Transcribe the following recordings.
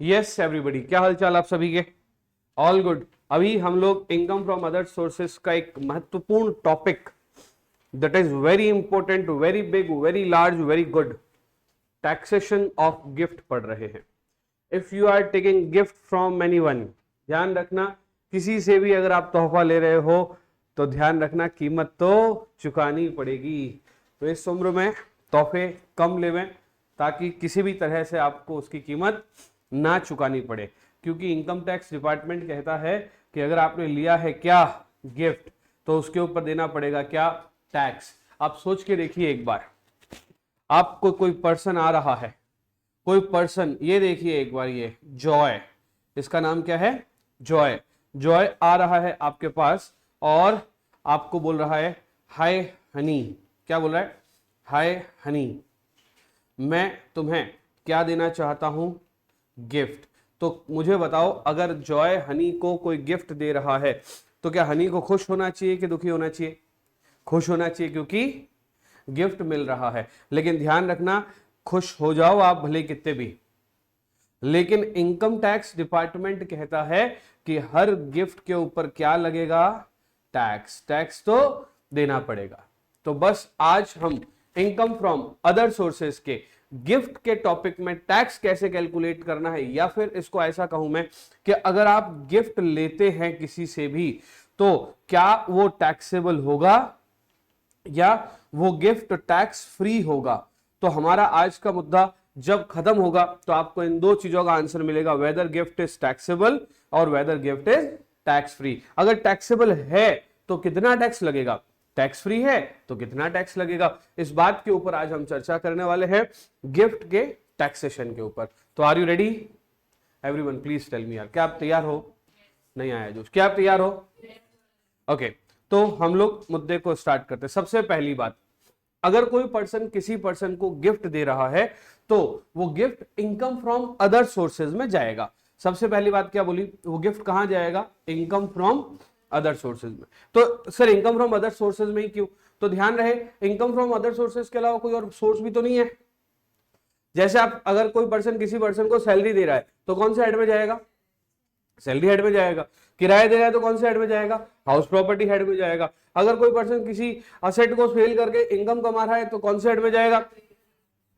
Yes everybody, क्या हाल चाल आप सभी के? All good. अभी हम लोग इनकम फ्रॉम अदर सोर्सेस का एक महत्वपूर्ण topic that is very important, very big, very large, very good, taxation of gift पढ़ रहे हैं। If you are taking gift from anyone, ध्यान रखना किसी से भी अगर आप तोहफा ले रहे हो तो ध्यान रखना कीमत तो चुकानी पड़ेगी। तो इस उम्र में तोहफे कम लेवें ताकि किसी भी तरह से आपको उसकी कीमत ना चुकानी पड़े, क्योंकि इनकम टैक्स डिपार्टमेंट कहता है कि अगर आपने लिया है क्या गिफ्ट तो उसके ऊपर देना पड़ेगा क्या, टैक्स। आप सोच के देखिए एक बार, आपको कोई पर्सन आ रहा है, कोई पर्सन, ये देखिए एक बार, ये जॉय, इसका नाम क्या है, जॉय। जॉय आ रहा है आपके पास और आपको बोल रहा है हाय हनी। क्या बोल रहा है? हाय हनी, मैं तुम्हें क्या देना चाहता हूं, गिफ्ट। तो मुझे बताओ, अगर जॉय हनी को कोई गिफ्ट दे रहा है तो क्या हनी को खुश होना चाहिए कि दुखी होना चाहिए? खुश होना चाहिए, क्योंकि गिफ्ट मिल रहा है। लेकिन ध्यान रखना, खुश हो जाओ आप भले कितने भी, लेकिन इनकम टैक्स डिपार्टमेंट कहता है कि हर गिफ्ट के ऊपर क्या लगेगा, टैक्स। टैक्स तो देना पड़ेगा। तो बस आज हम इनकम फ्रॉम अदर सोर्सेस के गिफ्ट के टॉपिक में टैक्स कैसे कैलकुलेट करना है, या फिर इसको ऐसा कहूं मैं कि अगर आप गिफ्ट लेते हैं किसी से भी तो क्या वो टैक्सेबल होगा या वो गिफ्ट टैक्स फ्री होगा। तो हमारा आज का मुद्दा जब खत्म होगा तो आपको इन दो चीजों का आंसर मिलेगा, वेदर गिफ्ट इज टैक्सेबल और whether gift is tax free. अगर टैक्सेबल है तो कितना टैक्स लगेगा, टैक्स फ्री है तो कितना टैक्स लगेगा। इस बात के ऊपर आज हम चर्चा करने वाले हैं, गिफ्ट के टैक्सेशन के ऊपर। तो are you ready everyone? Please tell me यार, क्या आप तैयार हो? नहीं आया जोश, क्या आप तैयार हो? ओके, तो हम लोग मुद्दे को स्टार्ट करते हैं। सबसे पहली बात, अगर कोई पर्सन किसी पर्सन को गिफ्ट दे रहा है तो वो gift income from other sources में जाएगा। सबसे पहली बात क्या बोली, वो गिफ्ट कहां जाएगा, इनकम फ्रॉम अदर सोर्सेज में। तो sir income from other sources में ही क्यों? तो ध्यान रहे, इनकम फ्रॉम अदर सोर्सेज के अलावा कोई और सोर्स भी तो नहीं है। जैसे आप, अगर कोई पर्सन किसी पर्सन को सैलरी दे रहा है तो कौन से हेड में जाएगा, सैलरी हेड में जाएगा। किराया दे रहा है तो कौन से हेड में जाएगा, हाउस प्रॉपर्टी हेड में जाएगा। अगर कोई पर्सन किसी असेट को सेल करके इनकम कमा रहा है तो कौन से हेड में जाएगा,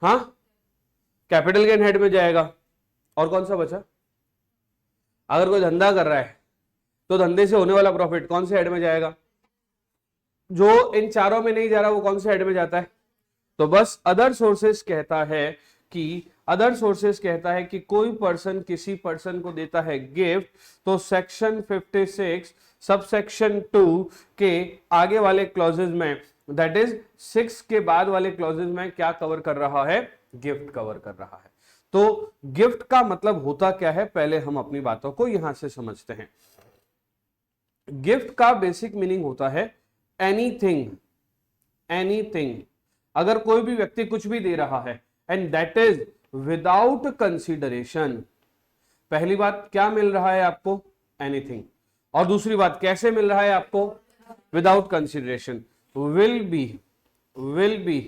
हाँ, कैपिटल गेन हेड में जाएगा। और कौन सा बचा? अगर कोई धंधा कर रहा है तो धंधे से होने वाला प्रॉफिट कौन से हेड में जाएगा? जो इन चारों में नहीं जा रहा वो कौन से हेड में जाता है? तो बस अदर सोर्सेस कहता है कि, अदर सोर्सेस कहता है कि कोई पर्सन किसी पर्सन को देता है गिफ्ट तो सेक्शन 56 सबसेक्शन 2 के आगे वाले क्लॉजेज में, दैट इज 6 के बाद वाले क्लॉजेज में क्या कवर कर रहा है, गिफ्ट कवर कर रहा है। तो गिफ्ट का मतलब होता क्या है, पहले हम अपनी बातों को यहां से समझते हैं। गिफ्ट का बेसिक मीनिंग होता है एनीथिंग, एनीथिंग। अगर कोई भी व्यक्ति कुछ भी दे रहा है and that is without consideration. पहली बात, क्या मिल रहा है आपको, एनीथिंग। और दूसरी बात, कैसे मिल रहा है आपको, without consideration. Will be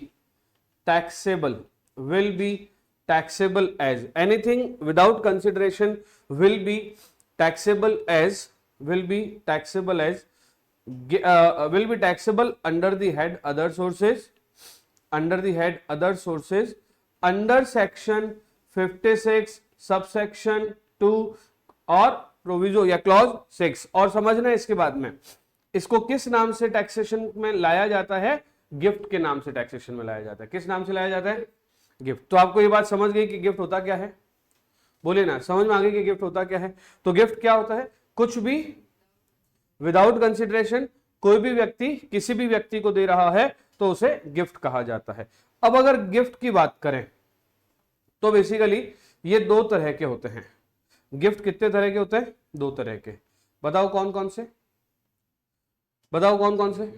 taxable, will be taxable as, anything without consideration will be taxable as, will be taxable as will be taxable under the head other sources, under the head other sources, under section 56 subsection 2 और proviso या clause 6। और समझना है इसके बाद में इसको किस नाम से टैक्सेशन में लाया जाता है, गिफ्ट के नाम से टैक्सेशन में लाया जाता है। किस नाम से लाया जाता है, गिफ्ट। तो आपको ये बात समझ गई कि गिफ्ट होता क्या है, बोले ना, समझ में आ गई कि गिफ्ट होता क्या है। तो गिफ्ट क्या होता है, कुछ भी विदाउट कंसिडरेशन कोई भी व्यक्ति किसी भी व्यक्ति को दे रहा है तो उसे गिफ्ट कहा जाता है। अब अगर गिफ्ट की बात करें तो बेसिकली ये दो तरह के होते हैं। गिफ्ट कितने तरह के होते हैं, दो तरह के। बताओ कौन कौन से, बताओ कौन कौन से।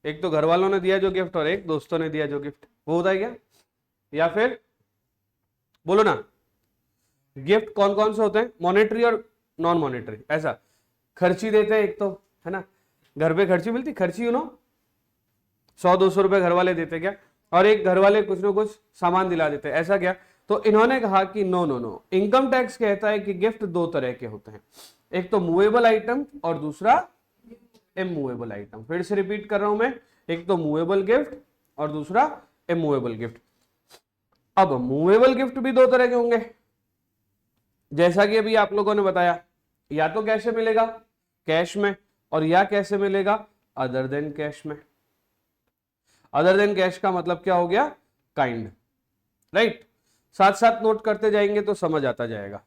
एक तो घर वालों ने दिया जो गिफ्ट और एक दोस्तों ने दिया जो गिफ्ट, वो होता है क्या, या फिर बोलो ना, गिफ्ट कौन कौन से होते हैं, मॉनेटरी और नॉन मॉनेटरी। ऐसा खर्ची देते हैं एक तो, है ना, घर पे खर्ची मिलती, खर्ची 100-200 रुपए घर वाले देते क्या, और एक घर वाले कुछ ना कुछ सामान दिला देते, ऐसा क्या। तो इन्होंने कहा कि no no no, income tax कहता है कि गिफ्ट दो तरह के होते हैं, एक तो मूवेबल आइटम और दूसरा इमूवेबल आइटम। फिर से रिपीट कर रहा हूं मैं, एक तो मूवेबल गिफ्ट और दूसरा इमूवेबल गिफ्ट। अब मूवेबल गिफ्ट भी दो तरह के होंगे, जैसा कि अभी आप लोगों ने बताया, या तो कैश में मिलेगा, कैश में, और या कैसे मिलेगा, अदर देन कैश में। अदर देन कैश का मतलब क्या हो गया, काइंड, राइट। साथ साथ नोट करते जाएंगे तो समझ आता जाएगा।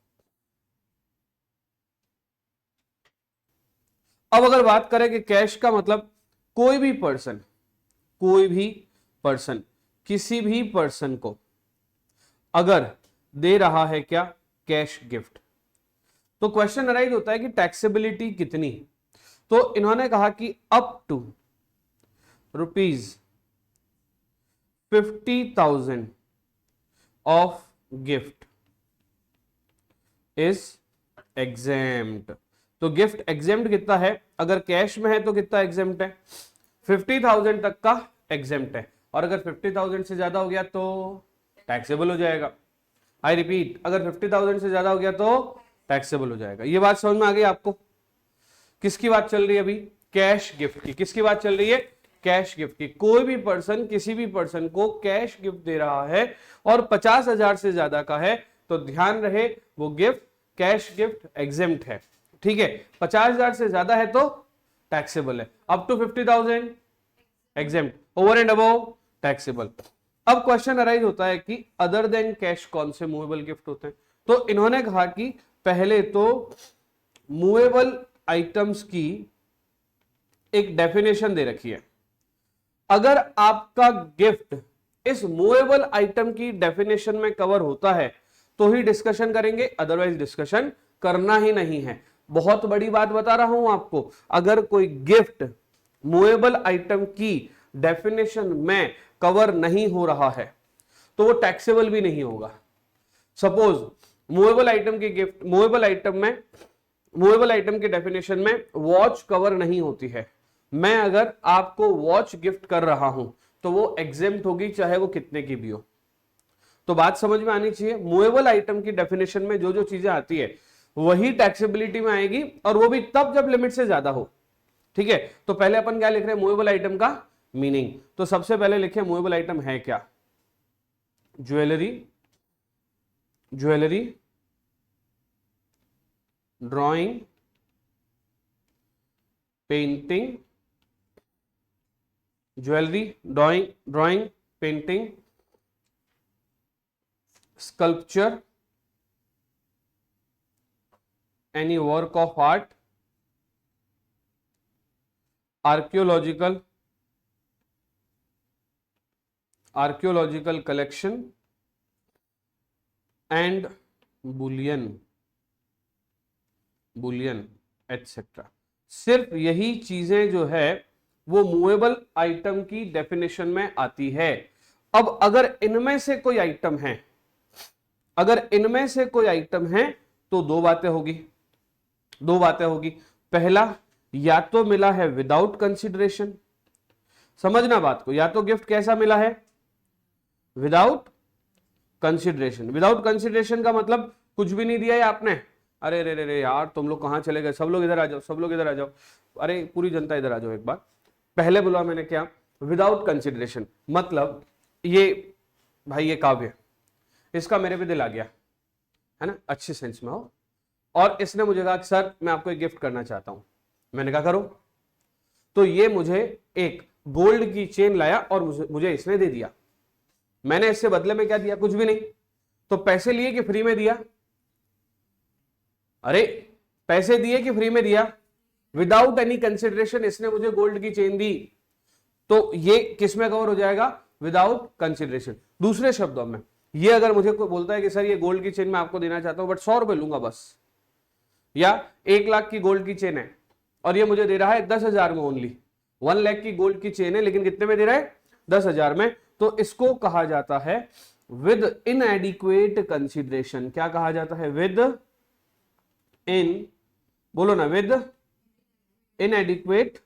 अब अगर बात करें कि कैश का मतलब कोई भी पर्सन, कोई भी पर्सन किसी भी पर्सन को अगर दे रहा है क्या, कैश गिफ्ट, तो क्वेश्चन अराइज होता है कि टैक्सेबिलिटी कितनी। तो इन्होंने कहा कि up to ₹50,000 of gift is exempt. तो गिफ्ट एग्जेम्प्ट कितना है, अगर कैश में है तो कितना एग्जेम्प्ट है, 50,000 तक का एग्जेम्प्ट है, और अगर 50,000 से ज्यादा हो गया तो टैक्सेबल हो जाएगा। आई रिपीट, अगर 50,000 से ज्यादा हो गया तो टैक्सेबल हो जाएगा। ये बात समझ में आ गई आपको? किसकी बात चल रही है अभी, कैश गिफ्ट की। किसकी बात चल रही है, कैश गिफ्ट की। कोई भी पर्सन किसी भी पर्सन को कैश गिफ्ट दे रहा है और 50,000 से ज्यादा का है, तो ध्यान रहे वो गिफ्ट कैश गिफ्ट एग्जेम्प्ट है, ठीक है। 50,000 से ज्यादा है तो टैक्सेबल है, up to 50,000 exempt, over and above taxable. अब क्वेश्चन अराइज होता है कि अदर देन कैश कौन से मूवेबल गिफ्ट होते हैं। तो इन्होंने कहा कि पहले तो मूवेबल आइटम्स की एक डेफिनेशन दे रखी है, अगर आपका गिफ्ट इस मूवेबल आइटम की डेफिनेशन में कवर होता है तो ही डिस्कशन करेंगे, अदरवाइज डिस्कशन करना ही नहीं है। बहुत बड़ी बात बता रहा हूं आपको, अगर कोई गिफ्ट मूवेबल आइटम की डेफिनेशन में कवर नहीं हो रहा है तो वो टैक्सेबल भी नहीं होगा। सपोज मूवेबल आइटम की गिफ्ट, मूवेबल आइटम की डेफिनेशन में वॉच कवर नहीं होती है, मैं अगर आपको वॉच गिफ्ट कर रहा हूं तो वो एग्जेम्प्ट होगी, चाहे वो कितने की भी हो। तो बात समझ में आनी चाहिए, मूवेबल आइटम की डेफिनेशन में जो जो चीजें आती है वही टैक्सेबिलिटी में आएगी, और वो भी तब जब लिमिट से ज्यादा हो, ठीक है। तो पहले अपन क्या लिख रहे हैं, मूवेबल आइटम का मीनिंग। तो सबसे पहले लिखे मूवेबल आइटम है क्या, jewellery, drawing, painting, jewellery, drawing, painting, sculpture, any work of art, archaeological collection and bullion etc। सिर्फ यही चीजें जो है वो मूवेबल आइटम की डेफिनेशन में आती है। अब अगर इनमें से कोई आइटम है, तो दो बातें होगी। पहला, या तो मिला है विदाउट कंसिडरेशन, समझना बात को, या तो गिफ्ट कैसा मिला है, विदाउट कंसिडरेशन का मतलब कुछ भी नहीं दिया है आपने, अरे रे रे रे यार तुम लोग कहां चले गए, सब लोग इधर आ जाओ, अरे पूरी जनता इधर आ जाओ एक बार। पहले बोला मैंने क्या, विदाउट कंसिडरेशन, मतलब ये भाई ये काव्य, इसका मेरे पे दिल आ गया है ना, अच्छे सेंस में हो, और इसने मुझे कहा कि सर मैं आपको एक गिफ्ट करना चाहता हूं। मैंने कहा करो। तो ये मुझे एक गोल्ड की चेन लाया और मुझे इसने दे दिया। मैंने इससे बदले में क्या दिया, कुछ भी नहीं। तो पैसे लिए कि फ्री में दिया, अरे पैसे दिए कि फ्री में दिया, विदाउट एनी कंसिडरेशन इसने मुझे गोल्ड की चेन दी, तो ये किस में कवर हो जाएगा, विदाउट कंसिडरेशन। दूसरे शब्दों में ये अगर मुझे कोई बोलता है कि सर ये गोल्ड की चेन मैं आपको देना चाहता हूं बट 100 रुपए लूंगा बस, या 1 लाख की गोल्ड की चेन है और ये मुझे दे रहा है 10,000 में ओनली, 1 लाख की गोल्ड की चेन है लेकिन कितने में दे रहा है, 10,000 में, तो इसको कहा जाता है विद इनएडिक्वेट कंसिडरेशन। क्या कहा जाता है, विद इनएडिक्वेट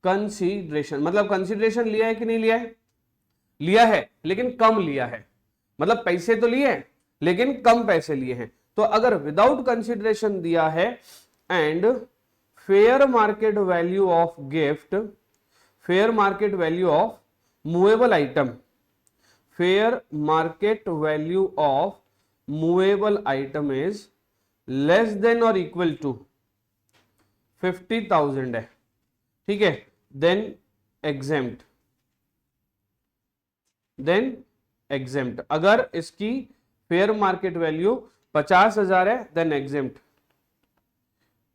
कंसिडरेशन। मतलब कंसिडरेशन लिया है कि नहीं लिया है, लिया है लेकिन कम लिया है। मतलब पैसे तो लिए हैं लेकिन कम पैसे लिए हैं। तो अगर विदाउट कंसिडरेशन दिया है and fair market value of gift, fair market value of movable item, fair market value of movable item is less than और इक्वल टू 50,000 है, ठीक है, देन एग्जेम्प्ट, देन एग्जेम्प्ट। अगर इसकी फेयर मार्केट वैल्यू 50,000 है then exempt.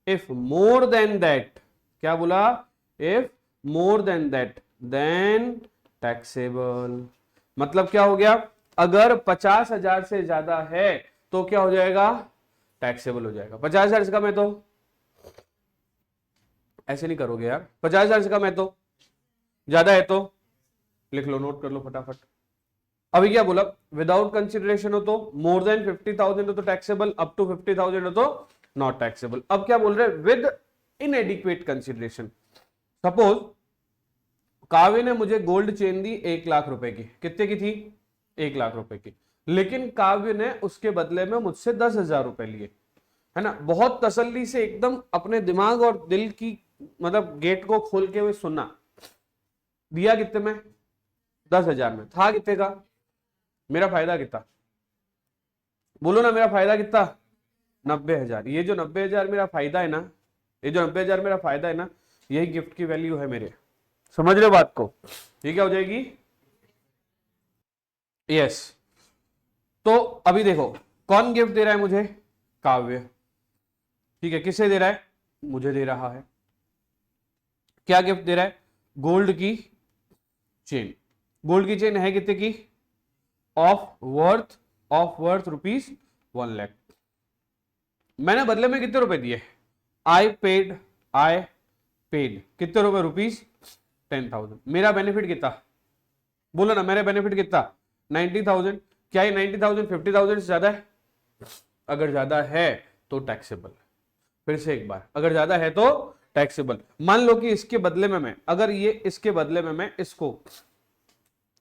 If more than that, क्या बोला, if more than that then taxable. मतलब क्या हो गया, अगर 50,000 से ज्यादा है तो क्या हो जाएगा, टैक्सेबल हो जाएगा। 50,000 से कम है तो ऐसे नहीं करोगे यार, 50,000 से कम है तो, ज्यादा है तो लिख लो, नोट कर लो फटाफट। अभी क्या बोला, विदाउट कंसिडरेशन हो तो, मोर देन 50,000 हो तो टैक्सेबल, अप टू 50,000 हो तो नॉट टैक्सेबल। अब क्या बोल रहे हैं, विद इनएडिक्वेट कंसिडरेशन। सपोज काव्य ने मुझे गोल्ड चेन दी 1,00,000 रुपए की, कितने की थी, 1,00,000 रुपए की, लेकिन काव्य ने उसके बदले में मुझसे 10,000 रुपए लिए, है ना। बहुत तसल्ली से एकदम अपने दिमाग और दिल की मतलब गेट को खोल के हुए सुनना, दिया कितने में, 10,000 में, था कितने का, मेरा फायदा कितना, बोलो ना, मेरा फायदा कितना, 90,000। ये जो 90,000 मेरा फायदा है ना, ये जो 90,000 मेरा फायदा है ना, यही गिफ्ट की वैल्यू है मेरे, समझ रहे हो बात को, ये क्या हो जाएगी, यस। तो अभी देखो कौन गिफ्ट दे रहा है मुझे, काव्य, ठीक है, किसे दे रहा है, मुझे दे रहा है। क्या गिफ्ट दे रहा है, गोल्ड की चेन। गोल्ड की चेन है कितने की, ऑफ वर्थ ₹1,00,000। मैंने बदले में कितने रुपए दिए, आई पेड कितने रुपए, ₹10,000। मेरा बेनिफिट कितना, बोलो ना, मेरा बेनिफिट कितना, 90,000। क्या ये 90,000 50,000 से ज्यादा है, अगर ज्यादा है तो टैक्सेबल। फिर से एक बार, अगर ज्यादा है तो टैक्सेबल। मान लो कि इसके बदले में मैं, अगर ये इसके बदले में मैं इसको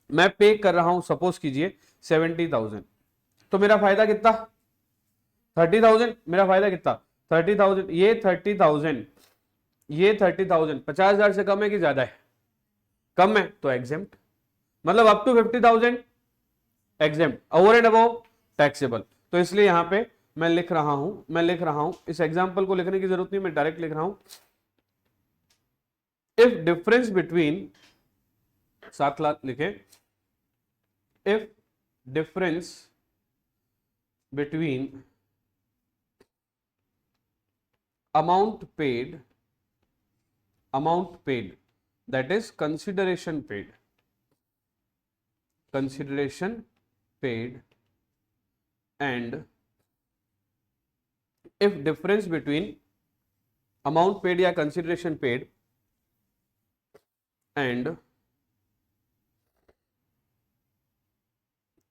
मैं पे कर रहा हूं, सपोज कीजिए 70,000, तो मेरा फायदा कितना, 30,000। मेरा फायदा कितना, 30,000। ये 30,000, ये 30,000 50,000 से कम है कि ज्यादा है, कम है तो एग्जेम्प्ट, मतलब up to 50,000 exempt, over and above taxable. तो इसलिए यहां पे मैं लिख रहा हूं, इस एग्जांपल को लिखने की जरूरत नहीं, मैं डायरेक्ट लिख रहा हूं, इफ डिफरेंस बिटवीन, 7,00,000 लिखे, if difference between amount paid, that is consideration paid and if difference between amount paid या consideration paid and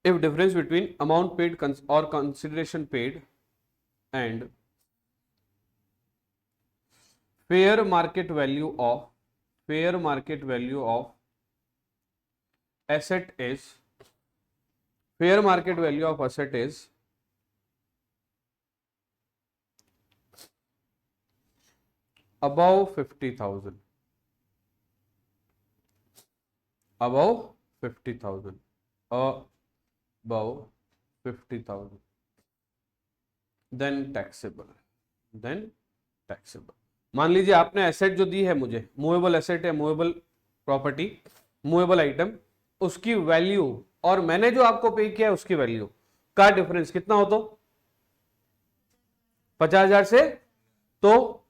if difference between amount paid or consideration paid and fair market value of asset is above 50,000, then taxable। मान लीजिए आपने asset जो दी है मुझे, movable asset है, movable property, movable item, उसकी value और मैंने जो आपको पे किया है उसकी वैल्यू का डिफरेंस कितना हो, तो 50,000 से तो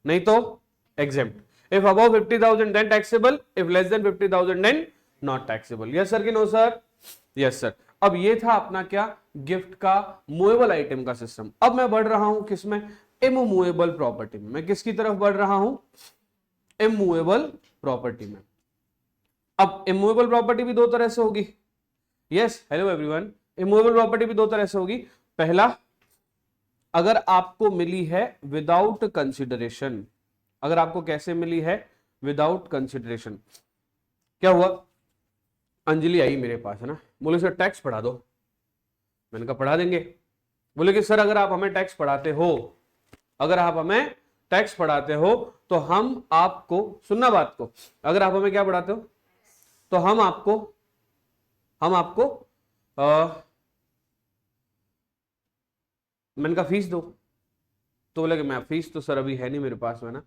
नहीं तो exempt. If above 50,000 then taxable, if less than 50,000 then not taxable. Yes sir कि नो सर, यस सर। अब ये था अपना क्या, गिफ्ट का मूवेबल आइटम का सिस्टम। अब मैं बढ़ रहा हूं किसमें, इमूवेबल प्रॉपर्टी में। मैं किसकी तरफ बढ़ रहा हूं, इमूवेबल प्रॉपर्टी में। अब इमूवेबल प्रॉपर्टी भी दो तरह से होगी, yes, hello everyone. Immovable property भी दो तरह से होगी। पहला, अगर आपको मिली है विदाउट कंसिडरेशन, अगर आपको कैसे मिली है, विदाउट कंसिडरेशन। क्या हुआ, अंजलि आई मेरे पास, है ना, बोले सर टैक्स पढ़ा दो, मैंने कहा पढ़ा देंगे। बोले कि सर अगर आप हमें टैक्स पढ़ाते हो, अगर आप हमें टैक्स पढ़ाते हो तो हम आपको, सुनना बात को, अगर आप हमें क्या पढ़ाते हो तो हम आपको मैंने कहा फीस दो। तो बोले कि मैं फीस तो सर अभी है नहीं मेरे पास में ना,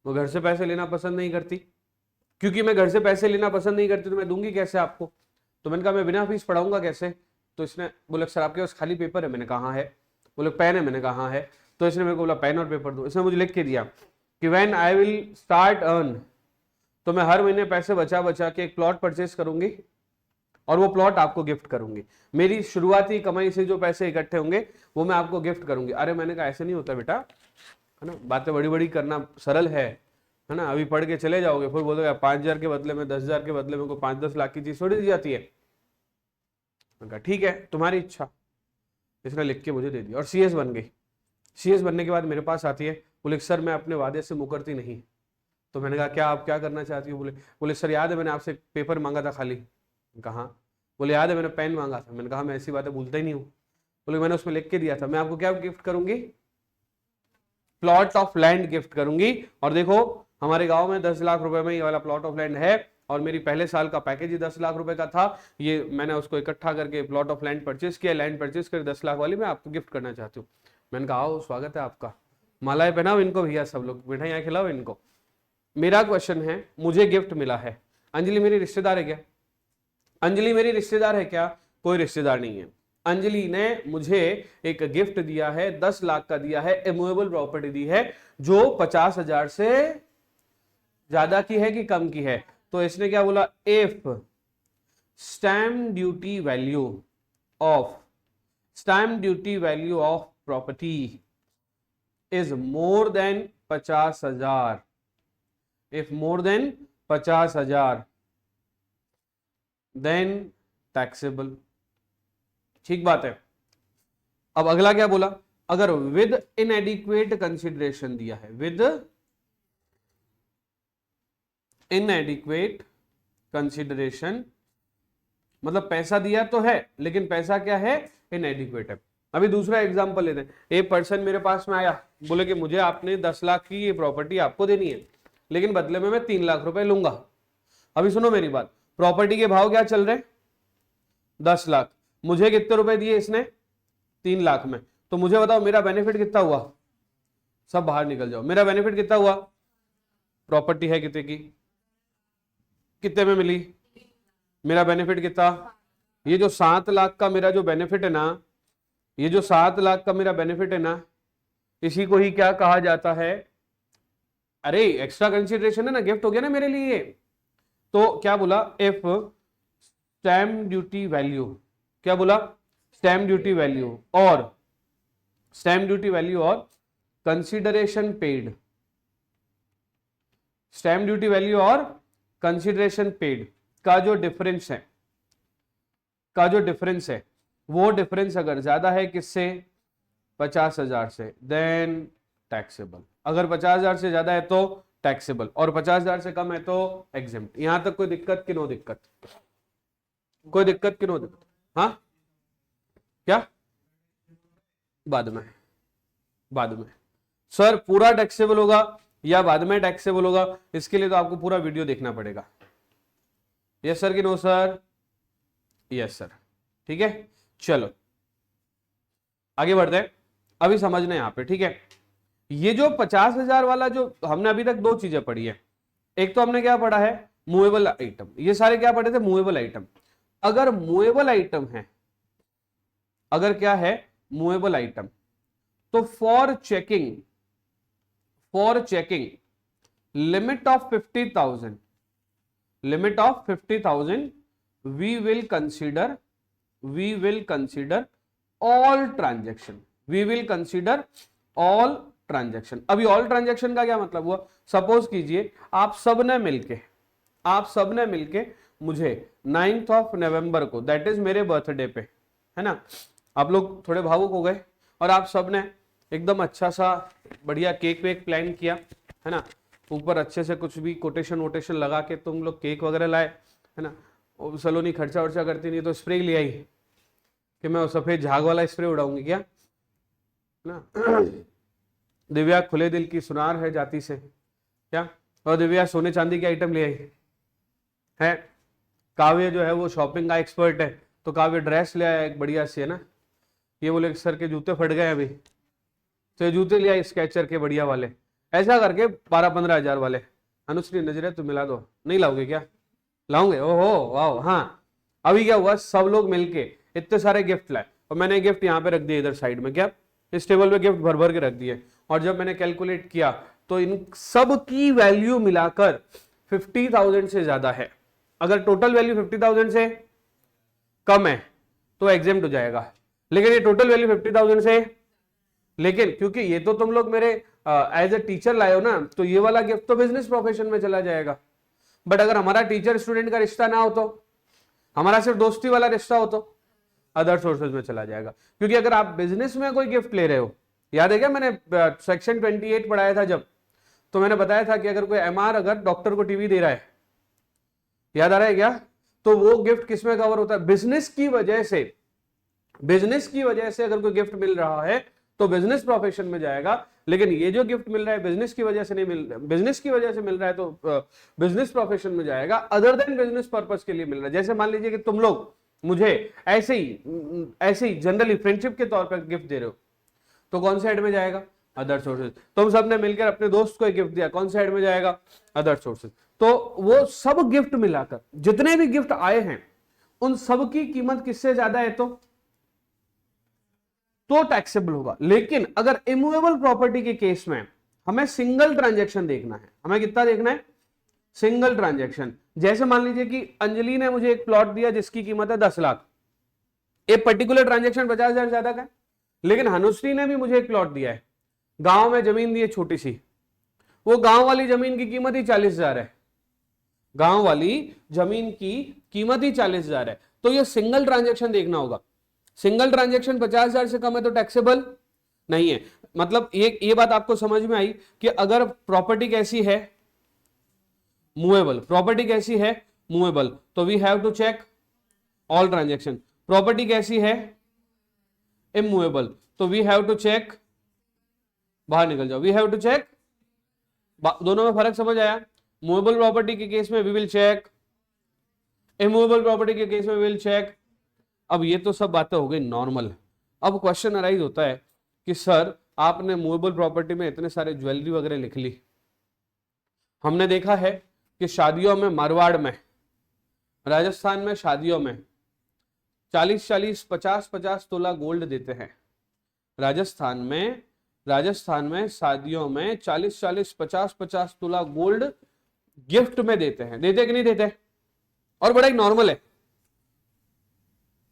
मैं घर से पैसे लेना पसंद नहीं करती, क्योंकि मैं घर से पैसे लेना पसंद नहीं करती तो मैं दूंगी कैसे आपको। तो मैंने कहा मैं बिना फीस पढ़ाऊंगा कैसे। तो इसने बोले सर आपके पास खाली पेपर है। मैंने कहा हाँ है। बोले पेन है। मैंने कहा हाँ है। तो इसने मेरे को बोला पेन और पेपर दो। इसने मुझे लिख के दिया कि when I will start earn, तो मैं हर महीने पैसे बचा बचा के एक प्लॉट परचेस करूंगी और वो प्लॉट आपको गिफ्ट करूंगी। मेरी शुरुआती कमाई से जो पैसे इकट्ठे होंगे वो मैं आपको गिफ्ट करूंगी। अरे मैंने कहा ऐसे नहीं होता बेटा, है ना, बातें बड़ी बड़ी करना सरल है ना। अभी पढ़ के चले जाओगे फिर बोलोगे 5,000 के बदले में 10,000 के बदले में को 5-10 लाख की चीज थोड़ी दी जाती है। मैंने कहा ठीक है तुम्हारी इच्छा। इसने लिख के मुझे दे दी और सीएस बन गई। सीएस बनने के बाद मेरे पास आती है, बोले सर मैं अपने वादे से मुकरती नहीं। तो मैंने कहा क्या, आप क्या करना चाहती हो। बोले सर याद है मैंने आपसे पेपर मांगा था खाली। कहा। बोले याद है मैंने पेन मांगा था। मैंने कहा मैं ऐसी बातें भूलता ही नहीं हूँ। बोले मैंने उसमें लिख के दिया था मैं आपको क्या गिफ्ट करूंगी, प्लॉट ऑफ लैंड गिफ्ट करूंगी। और देखो हमारे गांव में 10 लाख रुपए में ये वाला प्लॉट ऑफ लैंड है और मेरी पहले साल का पैकेज ही 10 लाख रुपए का था। ये मैंने उसको इकट्ठा करके प्लॉट ऑफ लैंड परचेज किया, लैंड परचेज कर 10 लाख वाली मैं आपको गिफ्ट करना चाहती हूँ। मैंने कहा आओ स्वागत है आपका, मालाएं पहनाओ इनको भैया, सब लोग मिठाइयां खिलाओ इनको। मेरा क्वेश्चन है, मुझे गिफ्ट मिला है, अंजलि मेरी रिश्तेदार है क्या? अंजलि मेरी रिश्तेदार है क्या? कोई रिश्तेदार नहीं है। अंजलि ने मुझे एक गिफ्ट दिया है, 10 लाख का दिया है, इमूवेबल प्रॉपर्टी दी है जो 50,000 से ज्यादा की है कि कम की है। तो इसने क्या बोला, if stamp duty value of property is more than 50,000, if more than 50,000 then taxable. ठीक बात है। अब अगला क्या बोला, अगर विद इनएडिक्वेट कंसिडरेशन दिया है, विद इनएडिक्वेट कंसिडरेशन मतलब पैसा दिया तो है लेकिन पैसा क्या है, इनएडिक्वेट है। अभी दूसरा एग्जांपल लेते हैं। एक पर्सन मेरे पास में आया, बोले कि मुझे आपने 10 लाख की ये प्रॉपर्टी आपको देनी है लेकिन बदले में मैं 3 लाख रुपए लूंगा। अभी सुनो मेरी बात, प्रॉपर्टी के भाव क्या चल रहे, 10 लाख, मुझे कितने रुपए दिए इसने, 3 लाख में। तो मुझे बताओ मेरा बेनिफिट कितना हुआ, सब बाहर निकल जाओ, मेरा बेनिफिट कितना हुआ, प्रॉपर्टी है कितने की, कितने में मिली, मेरा बेनिफिट कितना, ये जो 7 लाख का मेरा जो बेनिफिट है ना, ये जो 7 लाख का मेरा बेनिफिट है ना, इसी को ही क्या कहा जाता है, अरे एक्स्ट्रा कंसिडरेशन है ना, गिफ्ट हो गया ना मेरे लिए। तो क्या बोला, इफ स्टैम्प ड्यूटी वैल्यू, क्या बोला, स्टैम्प ड्यूटी वैल्यू और consideration paid, stamp duty value और कंसिडरेशन पेड का जो डिफरेंस है, वो डिफरेंस अगर ज्यादा है किससे, 50,000 से, देन टैक्सेबल। अगर 50,000 से ज्यादा है तो टैक्सेबल और 50,000 से कम है तो एग्जेम्प्ट। यहां तक कोई दिक्कत कि नो दिक्कत, कोई दिक्कत कि नो दिक्कत? हाँ क्या, बाद में सर पूरा टैक्सेबल होगा या बाद में टैक्सेबल होगा, इसके लिए तो आपको पूरा वीडियो देखना पड़ेगा। यस सर कि नो सर? Yes sir. ठीक है, चलो आगे बढ़ते हैं। अभी समझना यहां पे, ठीक है, ये जो 50,000 वाला जो हमने अभी तक 2 चीजें पढ़ी है, एक तो हमने क्या पढ़ा है, मूवेबल आइटम, ये सारे क्या पढ़े थे, मूवेबल आइटम। अगर मूवेबल आइटम है, अगर क्या है मूवेबल आइटम, तो for checking limit of 50,000 we will consider all transaction, अभी ऑल ट्रांजेक्शन का क्या मतलब हुआ, सपोज कीजिए आप सबने मिलके मुझे 9 नवंबर को, दैट इज मेरे बर्थडे पे, है ना, आप लोग थोड़े भावुक हो गए और आप सबने एकदम अच्छा सा बढ़िया केक वेक प्लान किया, है ना, ऊपर अच्छे से कुछ भी कोटेशन वोटेशन लगा के तुम लोग केक वगैरह लाए, है ना, सलोनी खर्चा वर्चा करती नहीं तो स्प्रे ले आई, कि मैं वो सफेद झाग वाला स्प्रे उड़ाऊंगी क्या ना। दिव्या खुले दिल की सुनार है जाति से क्या, और दिव्या सोने चांदी की आइटम ले आई है। काव्य जो है वो शॉपिंग का एक्सपर्ट है, तो काव्य ड्रेस ले आया एक बढ़िया सी है ना। ये बोले कि सर के जूते फट गए अभी, तो ये जूते ले आए स्केचर के बढ़िया वाले, ऐसा करके 12-15 हजार वाले। अनुश्री नजरे तो मिला दो, नहीं लाओगे क्या, लाओगे, ओहो वाह। हाँ अभी क्या हुआ, सब लोग मिलके इतने सारे गिफ्ट लाए, और मैंने गिफ्ट यहाँ पे रख दिए इधर साइड में, क्या इस टेबल पे गिफ्ट भर भर के रख दिए। और जब मैंने कैलकुलेट किया तो इन सब की वैल्यू मिलाकर 50,000 से ज्यादा है। अगर टोटल वैल्यू 50,000 से कम है तो एग्जेम्प्ट हो जाएगा, लेकिन ये टोटल वैल्यू 50,000 से, लेकिन क्योंकि ये तो तुम लोग मेरे एज ए टीचर लाए हो ना, तो ये वाला गिफ्ट तो बिजनेस प्रोफेशन में चला जाएगा। बट अगर हमारा टीचर स्टूडेंट का रिश्ता ना हो, तो हमारा सिर्फ दोस्ती वाला रिश्ता हो, तो अदर सोर्सेज में चला जाएगा। क्योंकि अगर आप बिजनेस में कोई गिफ्ट ले रहे हो, याद है क्या मैंने सेक्शन 28 पढ़ाया था जब, तो मैंने बताया था कि अगर कोई एमआर अगर डॉक्टर को टीवी दे रहा है, याद आ रहा है क्या, तो वो गिफ्ट किसमें कवर होता है, बिजनेस की वजह से। बिजनेस की वजह से अगर कोई गिफ्ट मिल रहा है तो बिजनेस प्रोफेशन में जाएगा, लेकिन ये जो गिफ्ट मिल रहा है बिजनेस की वजह से नहीं मिल रहा, बिजनेस की वजह से मिल रहा है तो बिजनेस प्रोफेशन में जाएगा, अदर देन बिजनेस पर्पस के लिए मिल रहा है। जैसे मान लीजिए कि तुम लोग मुझे ऐसे ही जनरली फ्रेंडशिप के तौर पर गिफ्ट दे रहे हो, तो कौन से हेड में जाएगा, अदर सोर्सेज। तुम सबने मिलकर अपने दोस्त को एक गिफ्ट दिया, कौन से हेड में जाएगा, अदर सोर्सेज। तो वो सब गिफ्ट मिलाकर जितने भी गिफ्ट आए हैं उन सब की कीमत किससे ज्यादा है तो टैक्सेबल होगा। लेकिन अगर इमूवेबल प्रॉपर्टी के केस में हमें सिंगल ट्रांजैक्शन देखना है, हमें कितना देखना है, सिंगल ट्रांजैक्शन। जैसे मान लीजिए कि अंजलि ने मुझे एक प्लॉट दिया जिसकी कीमत है 10 लाख, एक पर्टिकुलर ट्रांजैक्शन 50,000 ज्यादा का है। लेकिन हनुश्री ने भी मुझे एक प्लॉट दिया है, गांव में जमीन दी है छोटी सी, वो गांव वाली जमीन की कीमत ही 40,000 है, गांव वाली जमीन की कीमत ही 40,000 है। तो ये सिंगल ट्रांजैक्शन देखना होगा। सिंगल ट्रांजैक्शन 50,000 से कम है तो टैक्सेबल नहीं है। मतलब ये बात आपको समझ में आई कि अगर प्रॉपर्टी कैसी है, मूवेबल, प्रॉपर्टी कैसी है, मूवेबल, तो we have to check all transaction. Property कैसी है, इमूवेबल, तो वी हैव टू चेक, बाहर निकल जाओ, वी हैव टू चेक। दोनों में फर्क समझ आया। मूवेबल प्रॉपर्टी के केस में we will check, immovable property के केस में वी विल चेक। अब ये तो सब बातें हो गई नॉर्मल। अब क्वेश्चन अराइज होता है कि सर आपने मूवेबल प्रॉपर्टी में इतने सारे ज्वेलरी वगैरह लिख ली, हमने देखा है कि शादियों में, मारवाड़ में, राजस्थान में शादियों में 40-40, 50-50 तोला गोल्ड देते हैं। राजस्थान में शादियों में 40-40, 50-50 तोला गोल्ड गिफ्ट में देते हैं। देते कि नहीं देते, और बड़ा ही नॉर्मल है,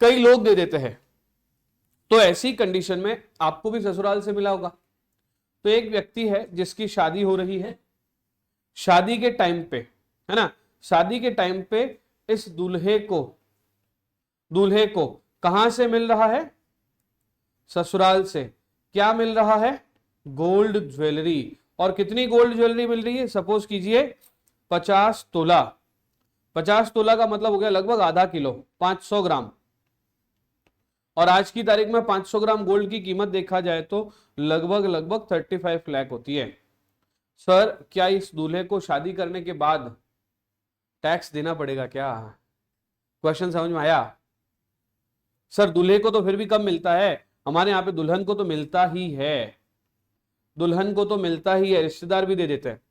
कई लोग दे देते हैं। तो ऐसी कंडीशन में आपको भी ससुराल से मिला होगा। तो एक व्यक्ति है जिसकी शादी हो रही है, शादी के टाइम पे, है ना, शादी के टाइम पे इस दूल्हे को कहां से मिल रहा है, ससुराल से। क्या मिल रहा है, गोल्ड ज्वेलरी। और कितनी गोल्ड ज्वेलरी मिल रही है, सपोज कीजिए 50 तोला। 50 तोला का मतलब हो गया लगभग आधा किलो, 500 ग्राम। और आज की तारीख में 500 ग्राम गोल्ड की कीमत देखा जाए तो लगभग 35 लाख होती है। सर क्या इस दूल्हे को शादी करने के बाद टैक्स देना पड़ेगा क्या, क्वेश्चन समझ में आया। सर दूल्हे को तो फिर भी कम मिलता है, हमारे यहाँ पे दुल्हन को तो मिलता ही है, दुल्हन को तो मिलता ही है, रिश्तेदार भी दे देते हैं।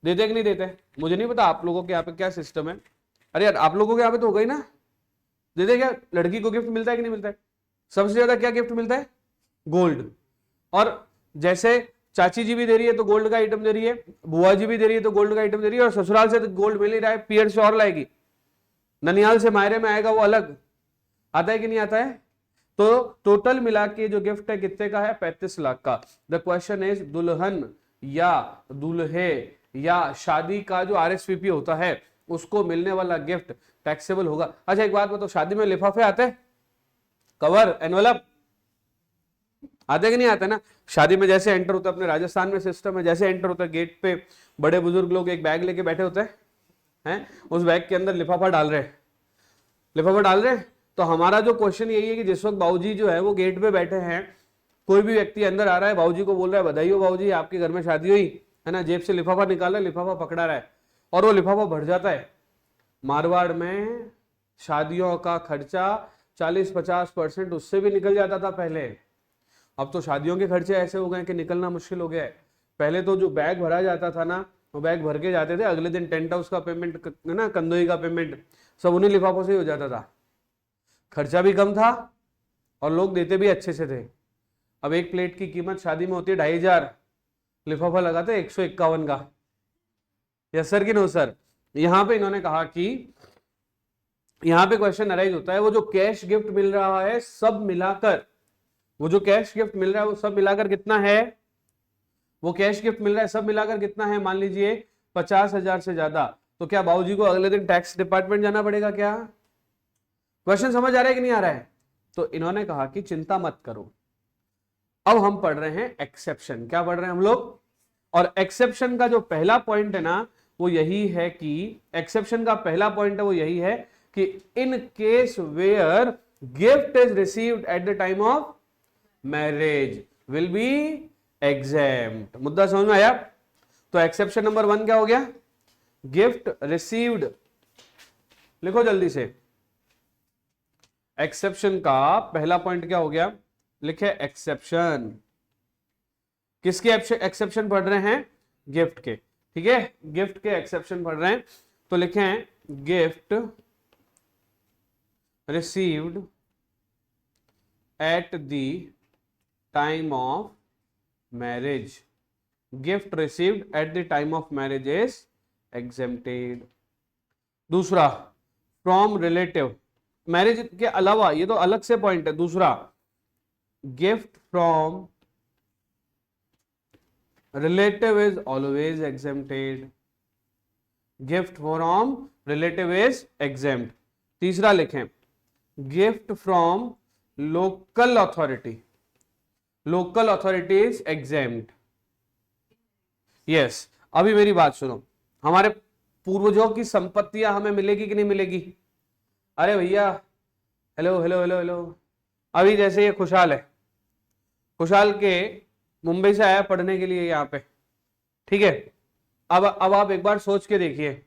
देते कि नहीं देते, मुझे नहीं पता आप लोगों के यहाँ पे क्या सिस्टम है। अरे यार आप लोगों के यहाँ पे तो हो गई ना, देते क्या, लड़की को गिफ्ट मिलता है कि नहीं मिलता है। सबसे ज्यादा क्या गिफ्ट मिलता है, गोल्ड। और जैसे चाची जी भी दे रही है तो गोल्ड का आइटम दे रही है, बुआ जी भी दे रही है तो गोल्ड का आइटम दे रही है, और ससुराल से तो गोल्ड मिल ही रहा है, पियर से और लाएगी, ननियाल से मायरे में आएगा वो अलग, आता है कि नहीं आता है। तो टोटल मिला के जो गिफ्ट है कितने का है, 35 लाख का। द क्वेश्चन इज दुल्हन या दूल्हे या शादी का जो RSVP होता है उसको मिलने वाला गिफ्ट टैक्सेबल होगा। अच्छा एक बात बताओ, शादी में लिफाफे आते हैं, कवर, एनवेलप आते कि नहीं आते ना। शादी में जैसे एंटर होता है, अपने राजस्थान में सिस्टम है, जैसे एंटर होता है गेट पे बड़े बुजुर्ग लोग एक बैग लेके बैठे होते हैं, उस बैग के अंदर लिफाफा डाल रहे हैं, तो हमारा जो क्वेश्चन यही है कि जिस वक्त बाबूजी जो है वो गेट पे बैठे हैं, कोई भी व्यक्ति अंदर आ रहा है, बाबूजी को बोल रहा है बधाई हो बाबूजी आपके घर में शादी हुई है ना, जेब से लिफाफा निकाला, लिफाफा पकड़ा रहा है और वो लिफाफा भर जाता है। मारवाड़ में शादियों का खर्चा 40-50% उससे भी निकल जाता था पहले। अब तो शादियों के खर्चे ऐसे हो गए कि निकलना मुश्किल हो गया है। पहले तो जो बैग भरा जाता था ना, वो बैग भर के जाते थे, अगले दिन टेंट हाउस का पेमेंट ना, कंदोई का पेमेंट सब उन्हीं लिफाफों से ही हो जाता था। खर्चा भी कम था और लोग देते भी अच्छे से थे। अब एक प्लेट की कीमत शादी में होती है 2500, लिफाफा लगाते 151 का। यस सर कि नो सर? यहां पे इन्होंने कहा कि यहां पे क्वेश्चन अराइज होता है, वो जो कैश गिफ्ट मिल रहा है सब मिलाकर, वो जो कैश गिफ्ट मिल रहा है वो सब मिलाकर कितना है? वो कैश गिफ्ट मिल रहा है सब मिलाकर कितना है? मान लीजिए 50,000 से ज्यादा। तो क्या बाबूजी को अगले दिन टैक्स डिपार्टमेंट जाना पड़ेगा क्या? क्वेश्चन समझ आ रहा है कि नहीं आ रहा है? तो इन्होंने कहा कि चिंता मत करो, अब हम पढ़ रहे हैं एक्सेप्शन। क्या पढ़ रहे हैं हम लोग? और एक्सेप्शन का जो पहला पॉइंट है ना, वो यही है कि एक्सेप्शन का पहला पॉइंट है वो यही है कि in case where gift is received at the time of marriage will be exempt. मुद्दा समझ में आया? तो एक्सेप्शन नंबर 1 क्या हो गया? Gift received. लिखो जल्दी से, एक्सेप्शन का पहला पॉइंट क्या हो गया? लिखे एक्सेप्शन। किसके एक्सेप्शन पढ़ रहे हैं? गिफ्ट के। ठीक है, गिफ्ट के एक्सेप्शन पढ़ रहे हैं तो लिखें gift received at the time of marriage. Gift received at the time of marriage is exempted. दूसरा, फ्रॉम रिलेटिव, मैरिज के अलावा, ये तो अलग से पॉइंट है। दूसरा, gift from relative is always exempted. gift from relative is exempt. तीसरा लिखें gift from local authority, local authority is exempt. yes, अभी मेरी बात सुनो, हमारे पूर्वजों की संपत्तियां हमें मिलेगी कि नहीं मिलेगी? अरे भैया हेलो हेलो हेलो हेलो, अभी जैसे ये खुशहाल है, खुशहाल के मुंबई से आया पढ़ने के लिए यहाँ पे, ठीक है। अब आप एक बार सोच के देखिए,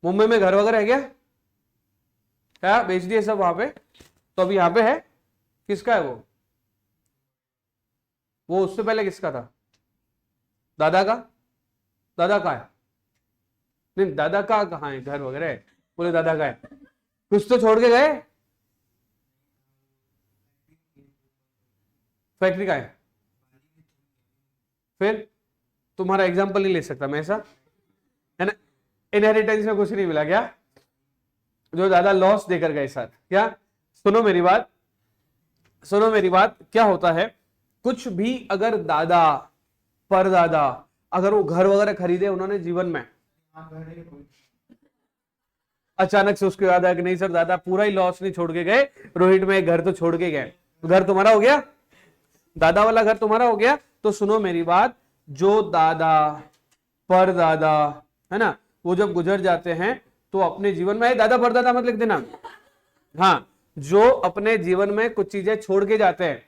मुंबई में घर वगैरह है क्या? क्या बेच दिए सब वहां पे? तो अभी यहाँ पे है, किसका है वो उससे पहले किसका था? दादा का? दादा का है? नहीं, दादा का कहाँ है घर वगैरह? बोले दादा का है, कुछ तो छोड़ के गए। फैक्ट्री का है? फिर तुम्हारा एग्जाम्पल नहीं ले सकता मैं, ऐसा है ना? इनहेरिटेंस में कुछ नहीं मिला क्या? जो दादा लॉस देकर गए सर, क्या? सुनो मेरी बात, सुनो मेरी बात, क्या होता है, कुछ भी अगर दादा परदादा अगर वो घर वगैरह खरीदे उन्होंने जीवन में, अचानक से उसको याद आया कि नहीं सर दादा पूरा ही लॉस नहीं छोड़ के गए, रोहित में एक घर तो छोड़ के गए, घर तुम्हारा हो गया, दादा वाला घर तुम्हारा हो गया। तो सुनो मेरी बात, जो दादा परदादा है ना, वो जब गुजर जाते हैं तो अपने जीवन में, दादा परदादा मत लिख देना, हाँ, जो अपने जीवन में कुछ चीजें छोड़ के जाते हैं,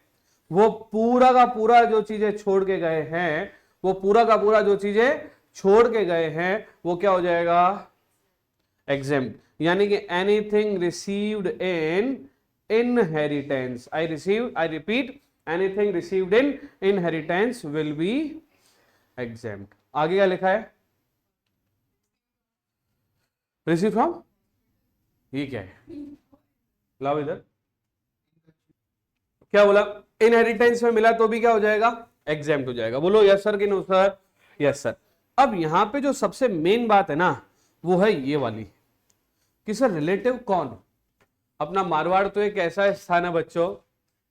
वो पूरा का पूरा जो चीजें छोड़ के गए हैं, वो पूरा का पूरा जो चीजें छोड़ के गए हैं वो क्या हो जाएगा? एग्जेम्प्ट। यानी कि anything received in inheritance, I repeat, anything received in inheritance will be exempt. आगे क्या लिखा है? receive from, ये क्या है? लाओ इधर, क्या बोला? इनहेरिटेंस में मिला तो भी क्या हो जाएगा? एग्जेम्प्ट हो जाएगा। बोलो यस सर कि नो सर? Yes sir. अब यहां पे जो सबसे मेन बात है ना, वो है ये वाली कि सर रिलेटिव कौन? अपना मारवाड़ तो एक ऐसा स्थान है बच्चों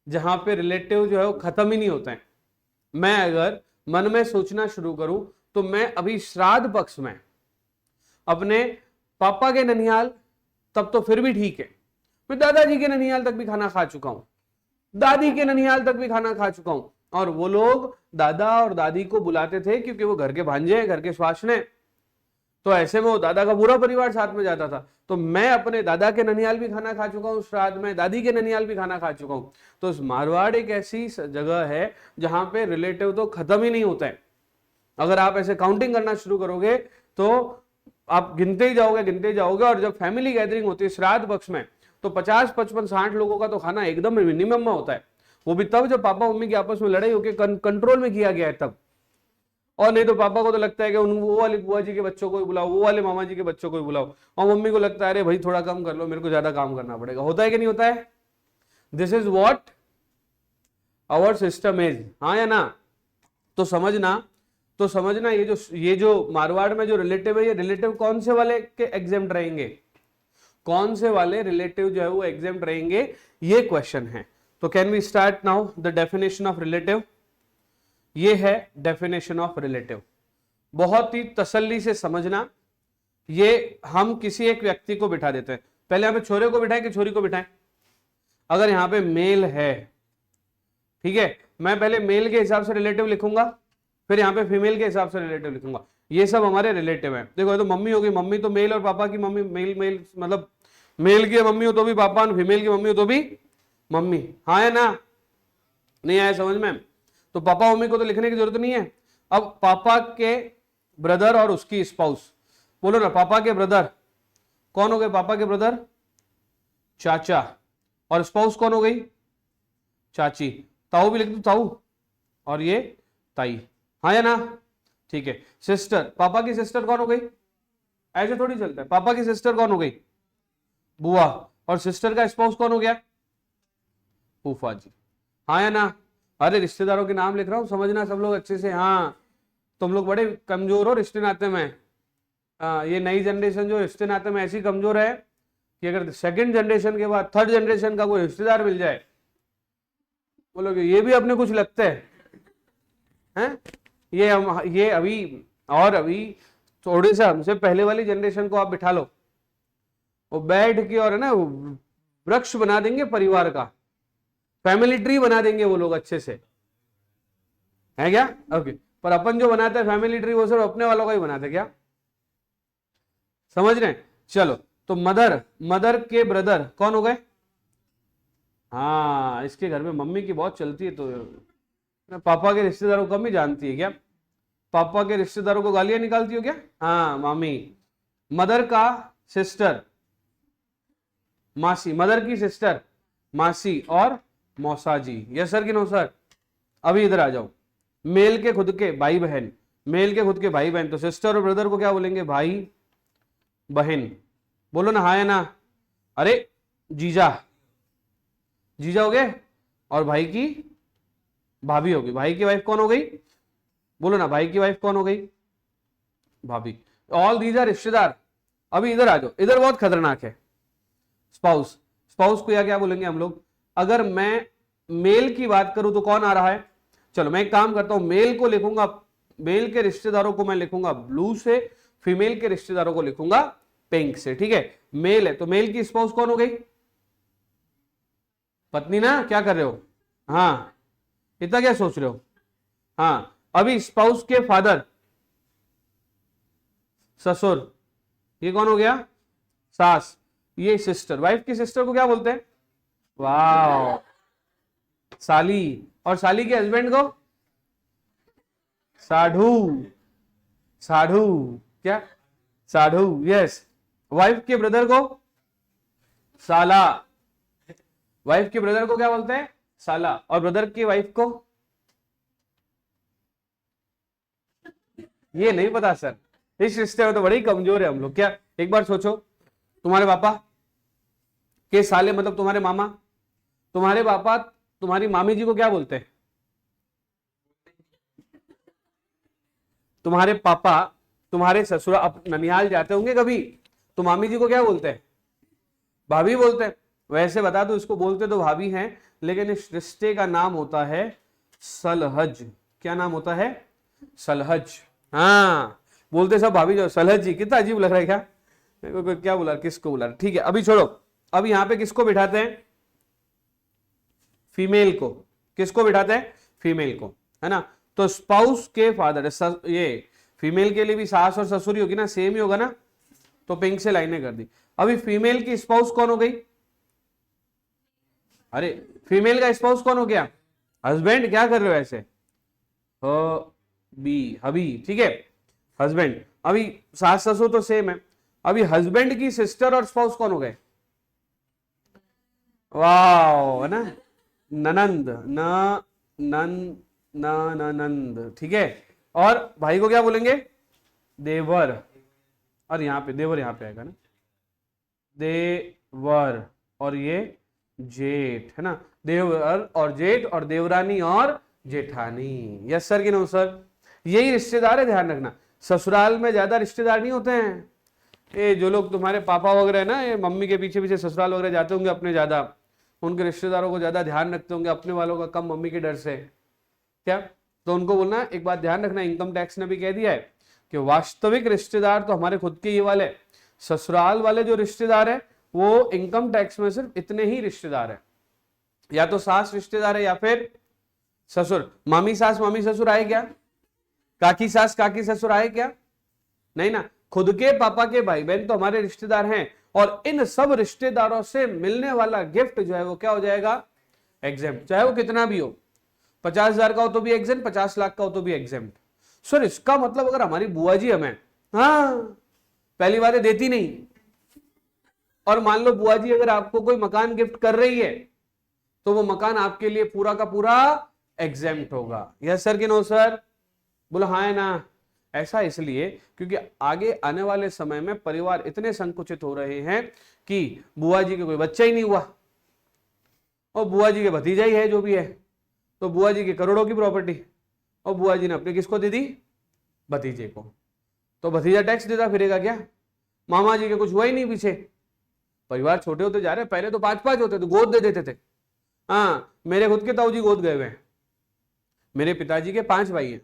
जहां पे रिलेटिव जो है वो खत्म ही नहीं होते हैं। मैं अगर मन में सोचना शुरू करूं तो मैं अभी श्राद्ध पक्ष में अपने पापा के ननिहाल, तब तो फिर भी ठीक है, मैं दादाजी के ननिहाल तक भी खाना खा चुका हूं, दादी के ननिहाल तक भी खाना खा चुका हूं, और वो लोग दादा और दादी को बुलाते थे क्योंकि वो घर के भांजे हैं, घर के स्वाशने। तो ऐसे में वो दादा का पूरा परिवार साथ में जाता था। तो मैं अपने दादा के ननियाल भी खाना खा चुका हूँ श्राद्ध में, दादी के ननियाल भी खाना खा चुका हूँ। तो मारवाड़ एक ऐसी जगह है जहां पे रिलेटिव तो खत्म ही नहीं होता है। अगर आप ऐसे काउंटिंग करना शुरू करोगे तो आप गिनते ही जाओगे और जब फैमिली गैदरिंग होती है श्राद्ध पक्ष में तो 50, 55, 60 लोगों का तो खाना एकदम मिनिमम में होता है। वो भी तब जब पापा मम्मी की आपस में लड़ाई होकर कंट्रोल में किया गया है तब। और नहीं तो पापा को तो लगता है कि वो वाले बुआ जी के बच्चों को ही बुलाओ, वो वाले मामा जी के बच्चों को ही बुलाओ, और मम्मी को लगता है अरे भाई थोड़ा कम कर लो, मेरे को ज्यादा काम करना पड़ेगा। होता है कि नहीं होता है? This is what our system is, हाँ या ना? तो समझना ये जो मारवाड़ में जो रिलेटिव है, ये रिलेटिव कौन से वाले के एग्जेम्प्ट रहेंगे, कौन से वाले रिलेटिव जो है वो एग्जेम्प्ट रहेंगे, ये क्वेश्चन है। तो can we start now the definition of relative. ये है डेफिनेशन ऑफ रिलेटिव, बहुत ही तसल्ली से समझना। ये हम किसी एक व्यक्ति को बिठा देते हैं, पहले यहाँ पे छोरे को बिठाएं कि छोरी को बिठाएं? अगर यहाँ पे मेल है, ठीक है, मैं पहले मेल के हिसाब से रिलेटिव लिखूंगा, फिर यहाँ पे फीमेल के हिसाब से रिलेटिव लिखूंगा। ये सब हमारे रिलेटिव हैं। देखो ये तो मम्मी होगी, मम्मी तो मेल और पापा की मम्मी, मेल मतलब मेल की मम्मी हो तो भी पापा, फीमेल की मम्मी हो तो भी मम्मी, हाँ या ना? नहीं आया समझ में? तो पापा मम्मी को तो लिखने की जरूरत नहीं है। अब पापा के ब्रदर और उसकी स्पाउस, बोलो ना, पापा के ब्रदर कौन हो गए? पापा के ब्रदर चाचा, और स्पाउस कौन हो गई? चाची। ताऊ भी लिख दो, ताऊ, और ये ताई, हाँ या ना? ठीक है। सिस्टर, पापा की सिस्टर कौन हो गई? ऐसे थोड़ी चलता है। पापा की सिस्टर कौन हो गई? बुआ, और सिस्टर का स्पाउस कौन हो गया? फूफा जी, हाँ या ना? अरे रिश्तेदारों के नाम लिख रहा हूं, समझना सब लोग अच्छे से। हाँ, तुम लोग बड़े कमजोर हो रिश्ते नाते में। ये नई जनरेशन जो रिश्ते नाते में ऐसी कमजोर है कि अगर सेकंड जनरेशन के बाद थर्ड जनरेशन का कोई रिश्तेदार मिल जाए, बोलोगे ये भी अपने कुछ लगते हैं। ये अभी थोड़े से हमसे पहले वाली जनरेशन को आप बिठा लो, वो बैठ के और है ना वृक्ष बना देंगे परिवार का, फैमिली ट्री बना देंगे वो लोग अच्छे से, है क्या? ओके। पर अपन जो बनाते हैं फैमिली ट्री वो सिर्फ अपने वालों का ही बनाते हैं क्या? समझ रहे हैं? चलो, तो मदर के ब्रदर कौन हो गए? हाँ, इसके घर में मम्मी की बहुत चलती है, तो पापा के रिश्तेदारों को कम ही जानती है क्या? पापा के रिश्तेदारों को गालियां निकालती हो क्या? हाँ, मामी। मदर का सिस्टर मासी, मदर की सिस्टर मासी और मौसा जी। यस सर कि नो सर? अभी इधर आ जाओ। मेल के खुद के भाई बहन, तो सिस्टर और ब्रदर को क्या बोलेंगे? भाई बहन। बोलो ना, हाँ या ना? अरे जीजा हो गए, और भाई की भाभी होगी। भाई की वाइफ कौन हो गई? बोलो ना, भाई की वाइफ कौन हो गई? भाभी। ऑल दीज आर रिश्तेदार। अभी इधर आ जाओ, इधर बहुत खतरनाक है। स्पाउस को या क्या बोलेंगे हम लोग? अगर मैं मेल की बात करूं तो कौन आ रहा है? चलो मैं एक काम करता हूं, मेल को लिखूंगा, मेल के रिश्तेदारों को मैं लिखूंगा ब्लू से, फीमेल के रिश्तेदारों को लिखूंगा पिंक से, ठीक है? मेल है तो मेल की स्पाउस कौन हो गई? पत्नी ना? क्या कर रहे हो? हाँ, इतना क्या सोच रहे हो? हाँ, अभी स्पाउस के फादर, ससुर, ये कौन हो गया? सास। ये सिस्टर, वाइफ की सिस्टर को क्या बोलते हैं? वाह, साली। और साली के हस्बैंड को? साढ़ू। क्या? साढ़ू, यस। वाइफ के ब्रदर को? साला। वाइफ के ब्रदर को क्या बोलते हैं? साला। और ब्रदर की वाइफ को? ये नहीं पता सर, इस रिश्ते में तो बड़ी कमजोर है हम लोग। क्या? एक बार सोचो, तुम्हारे पापा के साले मतलब तुम्हारे मामा, तुम्हारे पापा तुम्हारी मामी जी को क्या बोलते हैं? तुम्हारे पापा तुम्हारे ससुर ननिहाल जाते होंगे कभी, तो मामी जी को क्या बोलते हैं? भाभी बोलते हैं। वैसे बता दो, इसको बोलते तो भाभी हैं, लेकिन इस रिश्ते का नाम होता है सलहज। क्या नाम होता है? सलहज। हाँ, बोलते सब भाभी जो सलहज जी। कितना अजीब लग रहा है क्या? क्या बोला, किसको बोला? ठीक है, अभी छोड़ो। अब यहाँ पे किसको बिठाते हैं? फीमेल को। किसको बिठाते हैं? फीमेल को, है ना? तो स्पाउस के फादर, ये फीमेल के लिए भी सास और ससुर ही होगी ना, सेम ही होगा ना, तो पिंक से लाइनें कर दी। अभी फीमेल की स्पाउस कौन हो गई? अरे फीमेल का स्पाउस कौन हो गया? हस्बैंड। क्या कर रहे हो ऐसे? हबी, ठीक है, हस्बैंड। अभी सास ससुर तो सेम है। अभी हस्बैंड की सिस्टर और स्पाउस कौन हो गए? वाह, है ना, ननंद, ननंद, ठीक है। और भाई को क्या बोलेंगे? देवर। और यहाँ पे देवर, यहाँ पे आएगा ना, देवर। और ये जेठ, है ना, देवर और जेठ, और देवरानी और जेठानी। यस सर कि नो सर? यही रिश्तेदार है, ध्यान रखना। ससुराल में ज्यादा रिश्तेदार नहीं होते हैं। ये जो लोग तुम्हारे पापा वगैरह है ना, ये मम्मी के पीछे पीछे ससुराल वगैरह जाते होंगे अपने, ज्यादा उनके रिश्तेदारों को ज्यादा ध्यान रखते होंगे, अपने वालों का कम, मम्मी के डर से। क्या? तो उनको बोलना, एक बात ध्यान रखना, इनकम टैक्स ने भी कह दिया है कि वास्तविक रिश्तेदार तो हमारे खुद के ये वाले, ससुराल वाले जो रिश्तेदार है वो इनकम टैक्स में सिर्फ इतने ही रिश्तेदार है, या तो सास रिश्तेदार है या फिर ससुर। मामी सास मामी ससुर आए क्या? काकी सास काकी ससुर आए क्या? नहीं ना। खुद के पापा के भाई बहन तो हमारे रिश्तेदार हैं, और इन सब रिश्तेदारों से मिलने वाला गिफ्ट जो है वो क्या हो जाएगा? एग्जेम्प्ट, चाहे वो कितना भी हो। 50,000 का हो तो भी एग्जेम्प्ट, 50 लाख का हो तो भी एग्जेम्प्ट। सर इसका मतलब अगर हमारी बुआ जी हमें, हाँ, पहली बात है देती नहीं, और मान लो बुआ जी अगर आपको कोई मकान गिफ्ट कर रही है तो वो मकान आपके लिए पूरा का पूरा एग्जेम्प्ट होगा। यस सर कि नो सर? बोलो हाँ है ना। ऐसा इसलिए क्योंकि आगे आने वाले समय में परिवार इतने संकुचित हो रहे हैं कि बुआ जी के कोई बच्चा ही नहीं हुआ, और बुआ जी के भतीजा ही है जो भी है, तो बुआ जी के करोड़ों की प्रॉपर्टी, और बुआ जी ने अपने किसको दे दी? भतीजे को। तो भतीजा टैक्स देता फिरेगा क्या? मामा जी के कुछ हुआ ही नहीं पीछे। परिवार छोटे होते जा रहे, पहले तो 5-5 होते थे, गोद दे देते थे। हाँ, मेरे खुद के ताऊ जी गोद गए हुए हैं। मेरे पिताजी के 5 भाई हैं,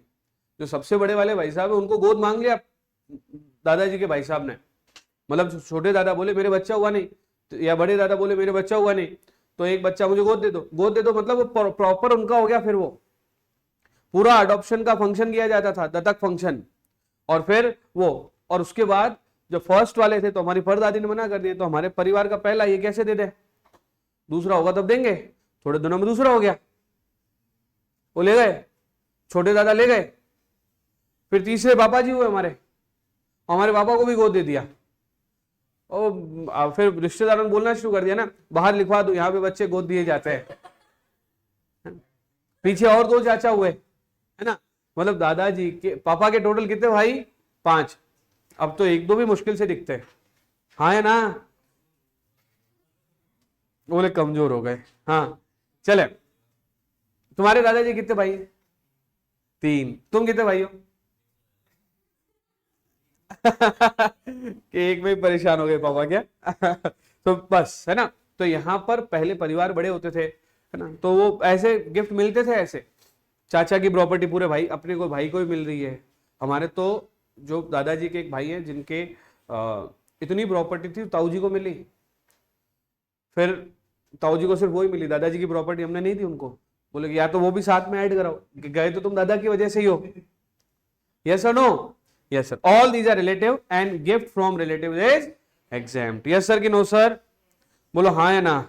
जो सबसे बड़े वाले भाई साहब है उनको गोद मांग लिया दादाजी के भाई साहब ने। मतलब छोटे दादा बोले मेरे बच्चा हुआ नहीं, या बड़े दादा बोले मेरे बच्चा हुआ नहीं, तो एक बच्चा मुझे गोद दे दो, गोद दे दो, मतलब वो प्रॉपर उनका हो गया। फिर वो पूरा अडॉप्शन का फंक्शन किया जाता था, दत्तक फंक्शन, और फिर वो, और उसके बाद जो फर्स्ट वाले थे तो हमारी परदादी ने मना कर दिया, तो हमारे परिवार का पहला ये कैसे दे दे, दूसरा होगा तब देंगे। थोड़े दिनों में दूसरा हो गया, वो ले गए, छोटे दादा ले गए, फिर तीसरे पापा जी हुए हमारे पापा को भी गोद दे दिया। और फिर रिश्तेदारों ने बोलना शुरू कर दिया ना, बाहर लिखवा दो, यहाँ पे बच्चे गोद दिए जाते हैं। पीछे और 2 चाचा हुए, है ना, मतलब दादाजी के पापा के टोटल कितने भाई? 5। अब तो 1-2 भी मुश्किल से दिखते हैं, हाँ है ना, बोले कमजोर हो गए। हाँ चले, तुम्हारे दादाजी कितने भाई? 3। तुम कितने भाई हो? कि एक में परेशान हो गए पापा क्या? तो बस, है ना। तो यहाँ पर पहले परिवार बड़े होते थे, है ना, तो वो ऐसे गिफ्ट मिलते थे। ऐसे चाचा की प्रॉपर्टी पूरे भाई, अपने को भाई को भी मिल रही है। हमारे तो जो दादाजी के एक भाई हैं जिनके इतनी प्रॉपर्टी थी, ताऊ जी को मिली, फिर ताऊ जी को सिर्फ वही मिली, दादाजी की प्रॉपर्टी हमने नहीं दी उनको। बोले कि या तो वो भी साथ में ऐड कराओ, गए तो तुम दादा की वजह से ही हो। यस और no? Yes sir, all these are relative and gift from relative is exempt. Yes sir कि नो सर? बोलो हाँ या ना।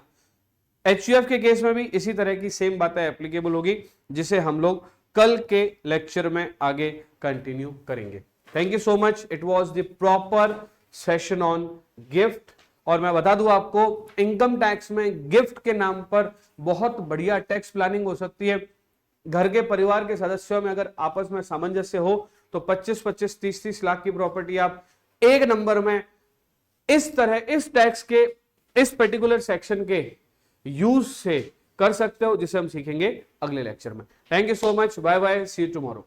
एचयूएफ के केस में भी इसी तरह की सेम बातें एप्लीकेबल होगी, जिसे हम लोग कल के लेक्चर में आगे कंटिन्यू करेंगे। Thank you so much. It was the proper session on gift. और मैं बता दूं आपको, इनकम टैक्स में गिफ्ट के नाम पर बहुत बढ़िया टैक्स प्लानिंग हो सकती है। घर के परिवार के सदस्यों में अगर आपस में सामंजस्य हो तो 25-25, 30-30 लाख की प्रॉपर्टी आप एक नंबर में इस तरह, इस टैक्स के इस पर्टिकुलर सेक्शन के यूज से कर सकते हो, जिसे हम सीखेंगे अगले लेक्चर में। Thank you so much, bye bye, see you tomorrow.